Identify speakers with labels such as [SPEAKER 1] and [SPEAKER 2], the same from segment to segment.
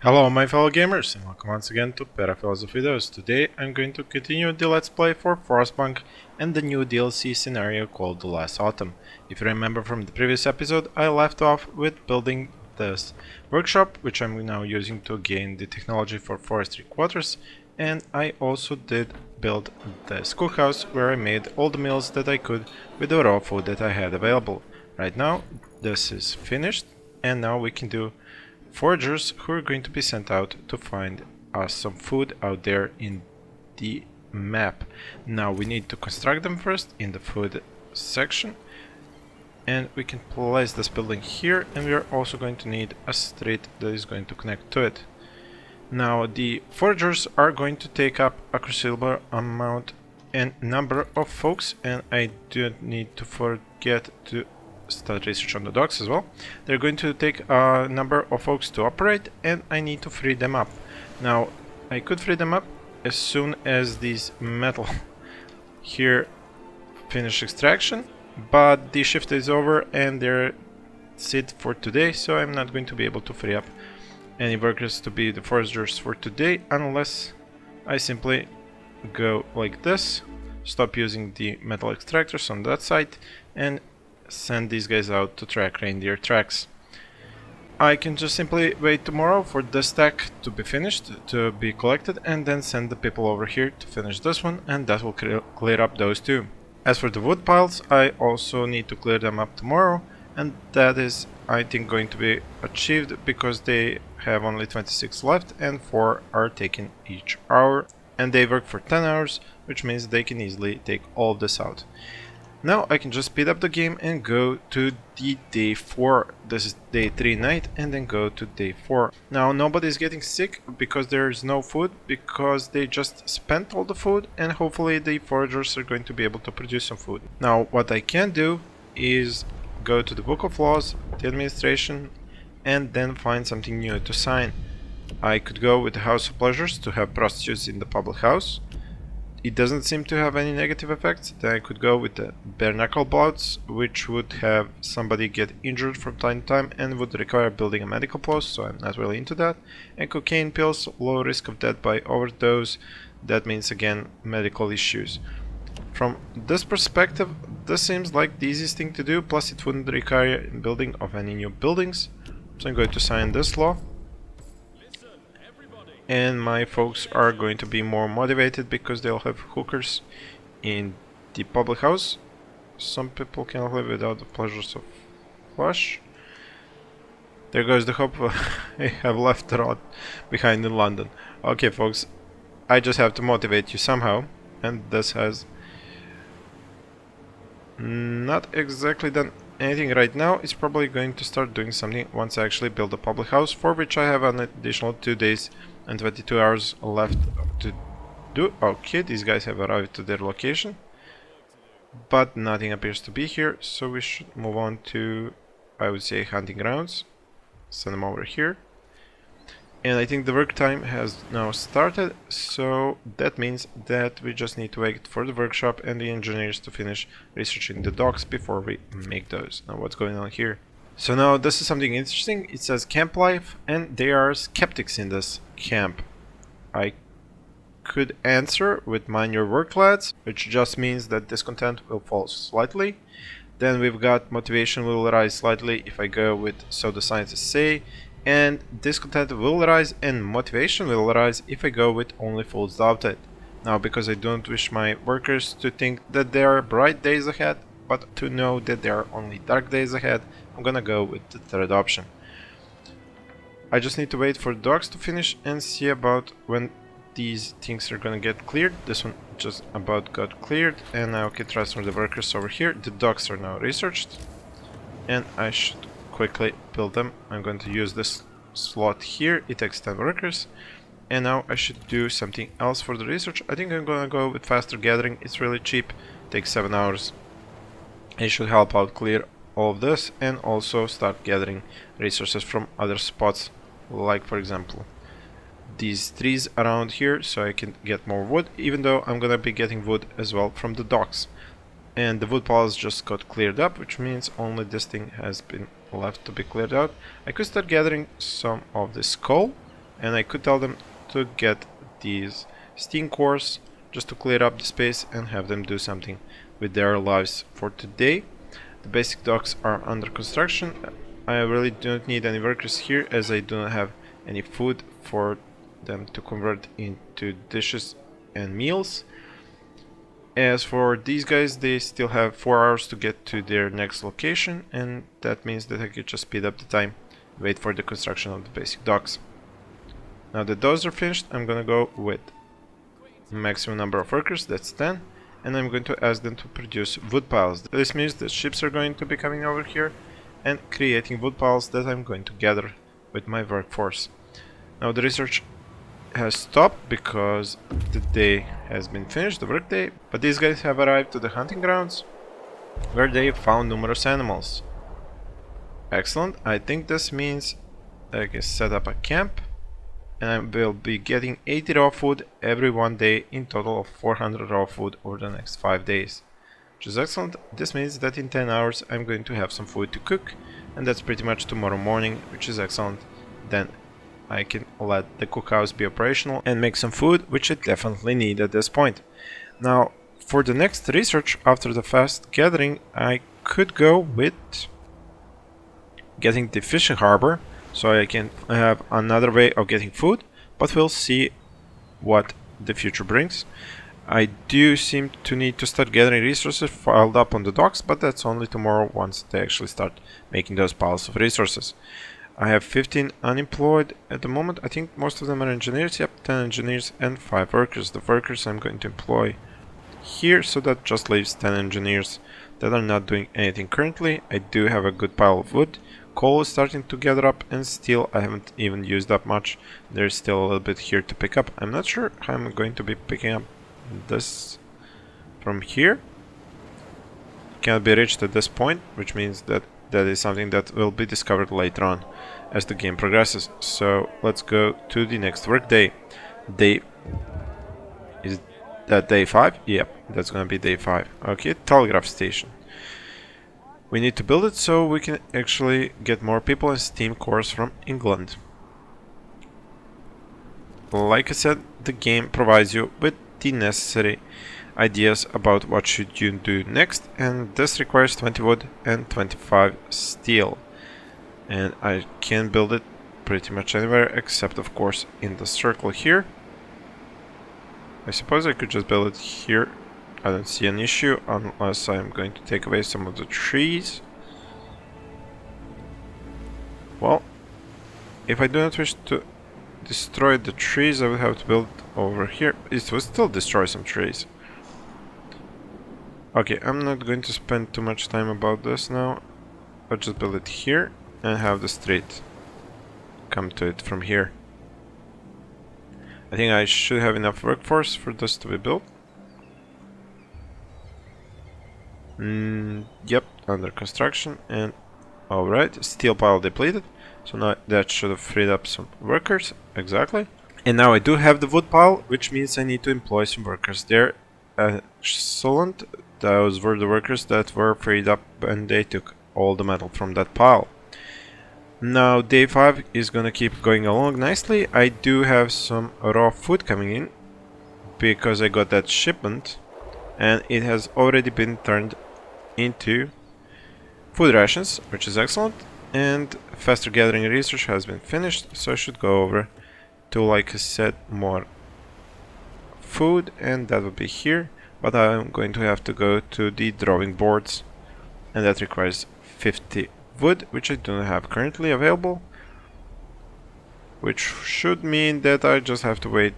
[SPEAKER 1] Hello my fellow gamers and welcome once again to Paraphilosophy Videos. Today I'm going to continue the Let's Play for Frostpunk and the new DLC scenario called The Last Autumn. If you remember from the previous episode, I left off with building this workshop, which I'm now using to gain the technology for forestry quarters, and I also did build the schoolhouse where I made all the meals that I could with the raw food that I had available. Right now this is finished and now we can do foragers who are going to be sent out to find us some food out there in the map. Now we need to construct them first in the food section, and we can place this building here, and we are also going to need a street that is going to connect to it. Now the foragers are going to take up a considerable amount and number of folks, and I do need to forget to start research on the docks as well. They're going to take a number of folks to operate, and I need to free them up. Now I could free them up as soon as these metal here finish extraction, but the shift is over and they're sit for today, so I'm not going to be able to free up any workers to be the foragers for today unless I simply go like this, stop using the metal extractors on that side, and send these guys out to track reindeer tracks. I can just simply wait tomorrow for this stack to be finished, to be collected, and then send the people over here to finish this one, and that will clear up those two. As for the wood piles, I also need to clear them up tomorrow, and that is, I think, going to be achieved because they have only 26 left and 4 are taken each hour, and they work for 10 hours, which means they can easily take all of this out. Now I can just speed up the game and go to the day 4. This is day 3 night, and then go to day 4. Now nobody's getting sick because there is no food, because they just spent all the food, and hopefully the foragers are going to be able to produce some food. Now what I can do is go to the Book of Laws, the administration, and then find something new to sign. I could go with the House of Pleasures to have prostitutes in the public house. It doesn't seem to have any negative effects. Then I could go with the bare knuckle bouts, which would have somebody get injured from time to time and would require building a medical post, so I'm not really into that. And cocaine pills, low risk of death by overdose, that means again medical issues. From this perspective, this seems like the easiest thing to do, plus it wouldn't require building of any new buildings. So I'm going to sign this law. And my folks are going to be more motivated because they'll have hookers in the public house. Some people cannot live without the pleasures of flesh. There goes the hope. I have left the road behind in London. Okay folks, I just have to motivate you somehow, and this has not exactly done anything right now. It's probably going to start doing something once I actually build a public house, for which I have an additional 2 days and 22 hours left to do. Okay, these guys have arrived to their location, but nothing appears to be here, so we should move on to, I would say, hunting grounds. Send them over here. And I think the work time has now started, so that means that we just need to wait for the workshop and the engineers to finish researching the docks before we make those. Now what's going on here? So now this is something interesting. It says camp life, and there are skeptics in this camp. I could answer with mind your work, lads, which just means that discontent will fall slightly. Then we've got motivation will rise slightly if I go with so the scientists say, and discontent will rise and motivation will rise if I go with only fools doubted. Now because I don't wish my workers to think that there are bright days ahead, but to know that there are only dark days ahead, I'm gonna go with the third option. I just need to wait for the docks to finish and see about when these things are gonna get cleared. This one just about got cleared, and now I can transfer the workers over here. The docks are now researched, and I should quickly build them. I'm going to use this slot here. It takes 10 workers, and now I should do something else for the research. I think I'm gonna go with faster gathering. It's really cheap, takes 7 hours. It should help out clear all of this and also start gathering resources from other spots, like for example these trees around here, so I can get more wood, even though I'm gonna be getting wood as well from the docks. And the wood piles just got cleared up, which means only this thing has been left to be cleared out. I could start gathering some of this coal, and I could tell them to get these steam cores just to clear up the space and have them do something with their lives for today. The basic docks are under construction. I really don't need any workers here as I do not have any food for them to convert into dishes and meals. As for these guys, they still have 4 hours to get to their next location, and that means that I could just speed up the time, wait for the construction of the basic docks. Now that those are finished, I'm gonna go with maximum number of workers, that's 10, and I'm going to ask them to produce wood piles. This means that ships are going to be coming over here and creating wood piles that I'm going to gather with my workforce. Now the research has stopped because the day has been finished, the workday, but these guys have arrived to the hunting grounds where they found numerous animals. Excellent. I think this means I can set up a camp and I will be getting 80 raw food every 1 day, in total of 400 raw food over the next 5 days, which is excellent. This means that in 10 hours I'm going to have some food to cook, and that's pretty much tomorrow morning, which is excellent. Then I can let the cookhouse be operational and make some food, which I definitely need at this point. Now, for the next research after the fast gathering, I could go with getting the fishing harbor, so I can have another way of getting food, but we'll see what the future brings. I do seem to need to start gathering resources filed up on the docks, but that's only tomorrow once they actually start making those piles of resources. I have 15 unemployed at the moment. I think most of them are engineers. Yep, 10 engineers and 5 workers. The workers I'm going to employ here, so that just leaves 10 engineers that are not doing anything currently. I do have a good pile of wood. Coal is starting to gather up, and steel I haven't even used up much. There's still a little bit here to pick up. I'm not sure how I'm going to be picking up this from here. Cannot be reached at this point, which means that that is something that will be discovered later on as the game progresses. So let's go to the next work day. Is that day 5? Yep, that's gonna be day 5. Okay, Telegraph Station. We need to build it so we can actually get more people and steam cores from England. Like I said, the game provides you with the necessary ideas about what should you do next, and this requires 20 wood and 25 steel, and I can build it pretty much anywhere except of course in the circle here. I suppose I could just build it here. I don't see an issue unless I'm going to take away some of the trees. Well, if I do not wish to destroy the trees, I would have to build over here. It will still destroy some trees. Okay, I'm not going to spend too much time about this now. I'll just build it here and have the street come to it from here. I think I should have enough workforce for this to be built. Yep, under construction, and alright, steel pile depleted. So now that should have freed up some workers, exactly. And now I do have the wood pile, which means I need to employ some workers there. Excellent. Those were the workers that were freed up and they took all the metal from that pile. Now day 5 is gonna keep going along nicely. I do have some raw food coming in because I got that shipment and it has already been turned into food rations, which is excellent. And faster gathering research has been finished, so I should go over to, like I said, more food, and that will be here. But I'm going to have to go to the drawing boards, and that requires 50 wood, which I do not have currently available, which should mean that I just have to wait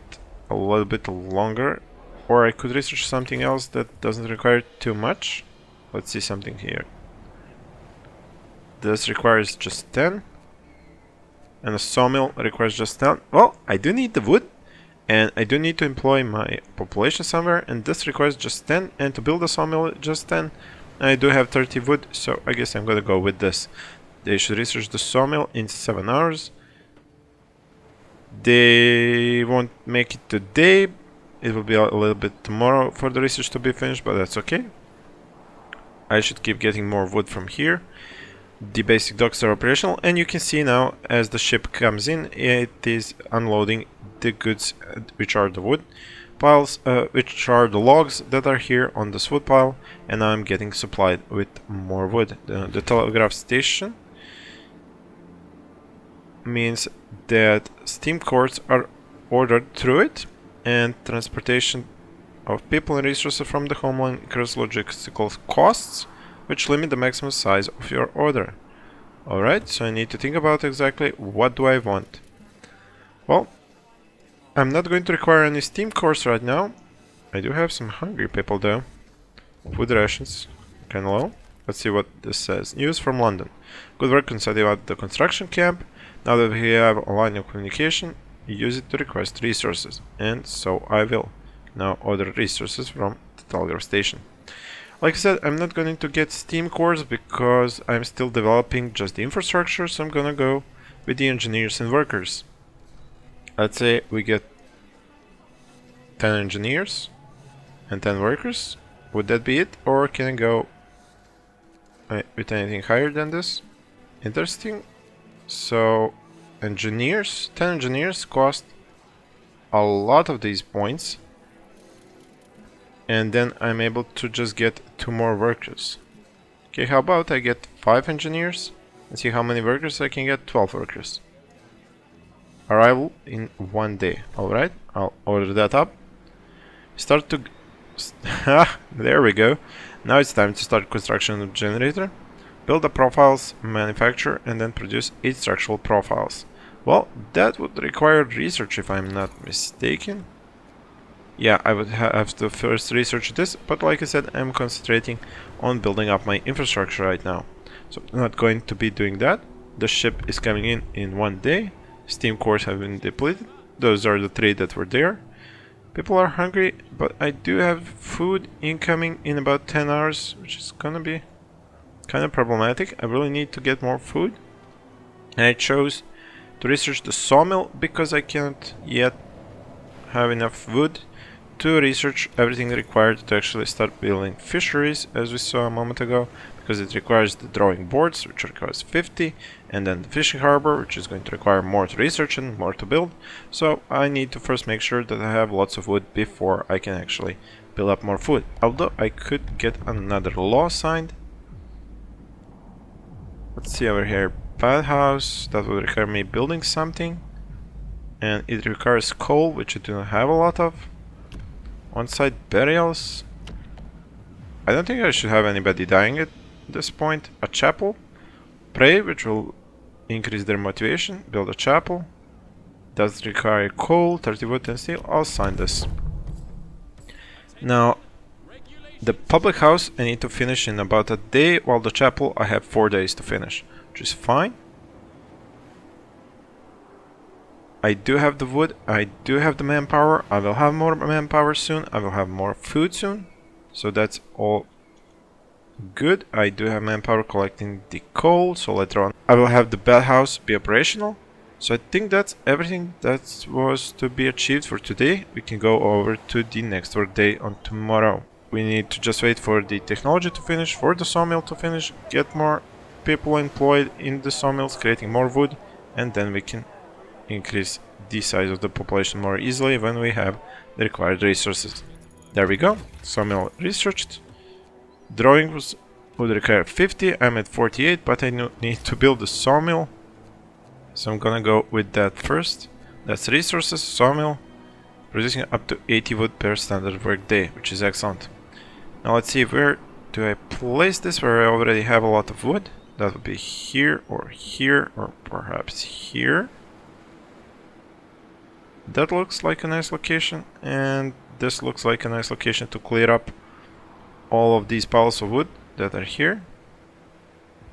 [SPEAKER 1] a little bit longer, or I could research something else that doesn't require too much. Let's see something here. This requires just 10, and a sawmill requires just 10. Well, I do need the wood, and I do need to employ my population somewhere, and this requires just 10, and to build a sawmill just 10. I do have 30 wood, so I guess I'm gonna go with this. They should research the sawmill in 7 hours. They won't make it today. It will be a little bit tomorrow for the research to be finished, but that's okay. I should keep getting more wood from here. The basic docks are operational, and you can see now as the ship comes in, it is unloading the goods, which are the wood piles, which are the logs that are here on this wood pile, and now I'm getting supplied with more wood. The Telegraph Station means that steam cores are ordered through it, and transportation of people and resources from the homeland incurs logistical costs, which limit the maximum size of your order. Alright, so I need to think about exactly what do I want. Well, I'm not going to require any steam cores right now. I do have some hungry people though. Food rations, kinda low. Let's see what this says. News from London. Good work on setting up the construction camp. Now that we have a line of communication, use it to request resources. And so I will now order resources from the Telegraph Station. Like I said, I'm not going to get steam cores because I'm still developing just the infrastructure, so I'm gonna go with the engineers and workers. Let's say we get 10 engineers and 10 workers. Would that be it? Or can I go with anything higher than this? Interesting. So engineers, 10 engineers cost a lot of these points. And then I'm able to just get 2 more workers. Okay, how about I get 5 engineers and see how many workers I can get? 12 workers. Arrival in 1 day. Alright, I'll order that up. Start to... there we go. Now it's time to start construction of the generator. Build the profiles, manufacture, and then produce 8 structural profiles. Well, that would require research if I'm not mistaken. Yeah, I would have to first research this, but like I said, I'm concentrating on building up my infrastructure right now. So I'm not going to be doing that. The ship is coming in 1 day. Steam cores have been depleted. Those are the 3 that were there. People are hungry, but I do have food incoming in about 10 hours, which is gonna be kind of problematic. I really need to get more food. And I chose to research the sawmill because I can't yet have enough wood to research everything required to actually start building fisheries, as we saw a moment ago, because it requires the drawing boards, which requires 50, and then the fishing harbor, which is going to require more to research and more to build. So I need to first make sure that I have lots of wood before I can actually build up more food. Although I could get another law signed. Let's see over here. Bathhouse, that would require me building something. And it requires coal, which I do not have a lot of. On-site burials. I don't think I should have anybody dying at this point. A chapel. Pray, which will increase their motivation. Build a chapel. Does require coal, 30 wood and steel. I'll sign this. Now, the public house I need to finish in about a day, while the chapel I have 4 days to finish, which is fine. I do have the wood, I do have the manpower, I will have more manpower soon, I will have more food soon, so that's all good. I do have manpower collecting the coal, so later on I will have the bathhouse be operational. So I think that's everything that was to be achieved for today. We can go over to the next work day on tomorrow. We need to just wait for the technology to finish, for the sawmill to finish, get more people employed in the sawmills, creating more wood, and then we can increase the size of the population more easily when we have the required resources. There we go. Sawmill researched. Drawing would require 50. I'm at 48, but I need to build a sawmill. So I'm gonna go with that first. That's resources, sawmill, producing up to 80 wood per standard work day, which is excellent. Now let's see, where do I place this where I already have a lot of wood? That would be here, or perhaps here. That looks like a nice location, and this looks like a nice location to clear up all of these piles of wood that are here.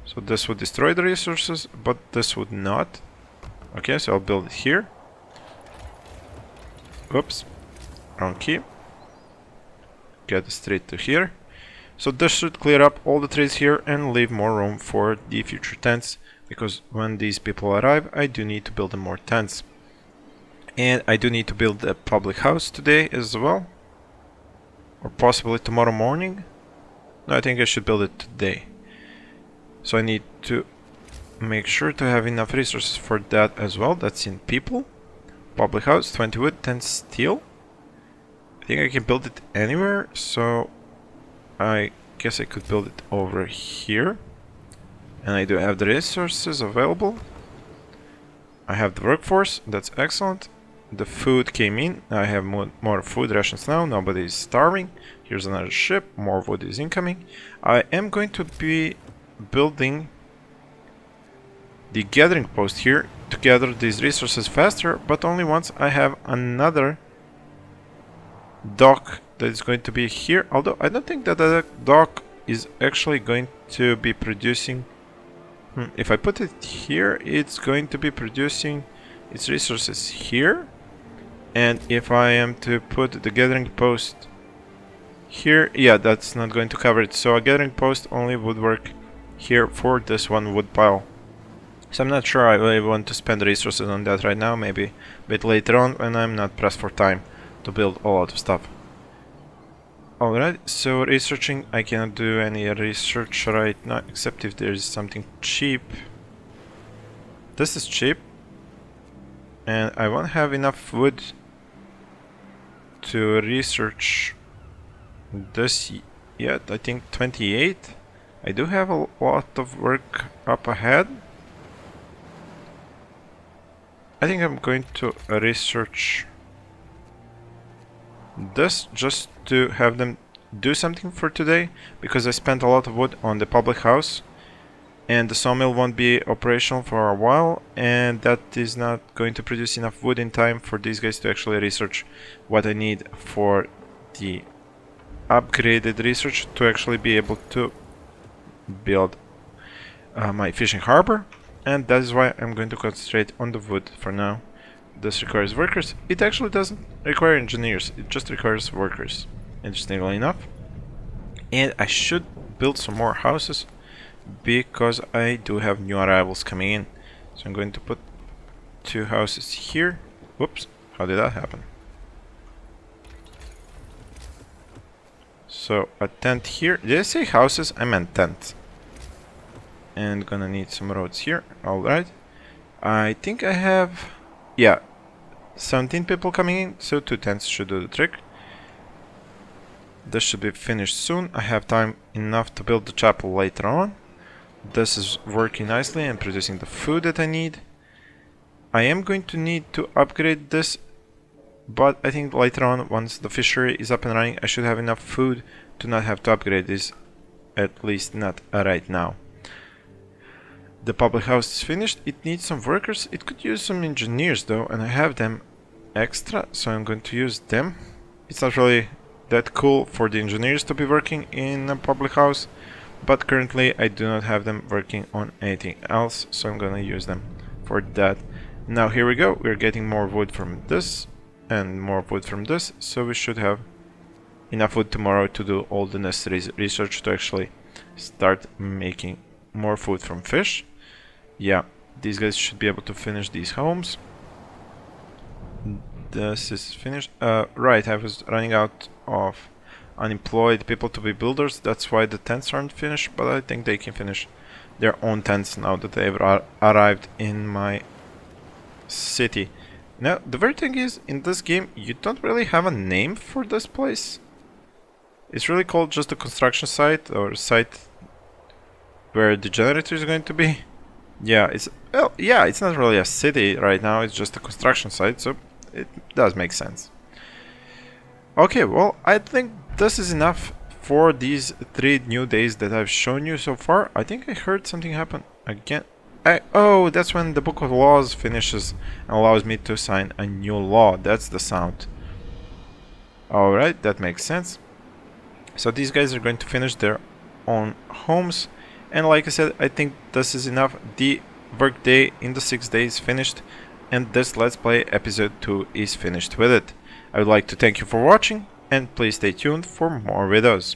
[SPEAKER 1] So this would destroy the resources, but this would not. Okay, so I'll build it here. Oops, wrong key. Get straight to here. So this should clear up all the trees here and leave more room for the future tents, because when these people arrive, I do need to build them more tents. And I do need to build a public house today as well, or possibly tomorrow morning. No, I think I should build it today. So I need to make sure to have enough resources for that as well. That's in people. Public house, 20 wood, 10 steel. I think I can build it anywhere, so I guess I could build it over here. And I do have the resources available. I have the workforce, that's excellent. The food came in, I have more food rations now, nobody is starving. Here's another ship, more wood is incoming. I am going to be building the gathering post here to gather these resources faster, but only once I have another dock that is going to be here. Although I don't think that the dock is actually going to be producing. If I put it here, it's going to be producing its resources here. And if I am to put the gathering post here, yeah, that's not going to cover it. So a gathering post only would work here for this one wood pile. So I'm not sure I really want to spend resources on that right now, maybe a bit later on when I'm not pressed for time to build a lot of stuff. Alright, so researching, I cannot do any research right now, except if there is something cheap. This is cheap. And I won't have enough wood to research this yet. I think 28. I do have a lot of work up ahead. I think I'm going to research this just to have them do something for today, because I spent a lot of wood on the public house and the sawmill won't be operational for a while, and that is not going to produce enough wood in time for these guys to actually research what I need for the upgraded research to actually be able to build my fishing harbor. And that is why I'm going to concentrate on the wood for now. This requires workers. It actually doesn't require engineers, it just requires workers, interestingly enough. And I should build some more houses, because I do have new arrivals coming in. So I'm going to put 2 houses here. Whoops, how did that happen? So a tent here. Did I say houses? I meant tents. And gonna need some roads here. Alright. I think I have, yeah, 17 people coming in, so 2 tents should do the trick. This should be finished soon. I have time enough to build the chapel later on. This is working nicely and producing the food that I need. I am going to need to upgrade this, but I think later on, once the fishery is up and running, I should have enough food to not have to upgrade this, at least not right now. The public house is finished. It needs some workers. It could use some engineers though, and I have them extra, so I'm going to use them. It's not really that cool for the engineers to be working in a public house, but currently I do not have them working on anything else, so I'm gonna use them for that. Now here we go. We're getting more wood from this and more wood from this, so we should have enough wood tomorrow to do all the necessary research to actually start making more food from fish. Yeah, these guys should be able to finish these homes. This is finished. Right, I was running out of unemployed people to be builders. That's why the tents aren't finished, but I think they can finish their own tents now that they've arrived in my city. Now, the weird thing is, in this game, you don't really have a name for this place. It's really called just a construction site, or a site where the generator is going to be. Yeah, it's, well, yeah, it's not really a city right now, it's just a construction site, so it does make sense. Okay, well, I think this is enough for these 3 new days that I've shown you so far. I think I heard something happen again. Oh, that's when the Book of Laws finishes and allows me to sign a new law. That's the sound. Alright, that makes sense. So these guys are going to finish their own homes. And like I said, I think this is enough. The workday in the 6 days finished, and this Let's Play episode 2 is finished with it. I would like to thank you for watching, and please stay tuned for more videos.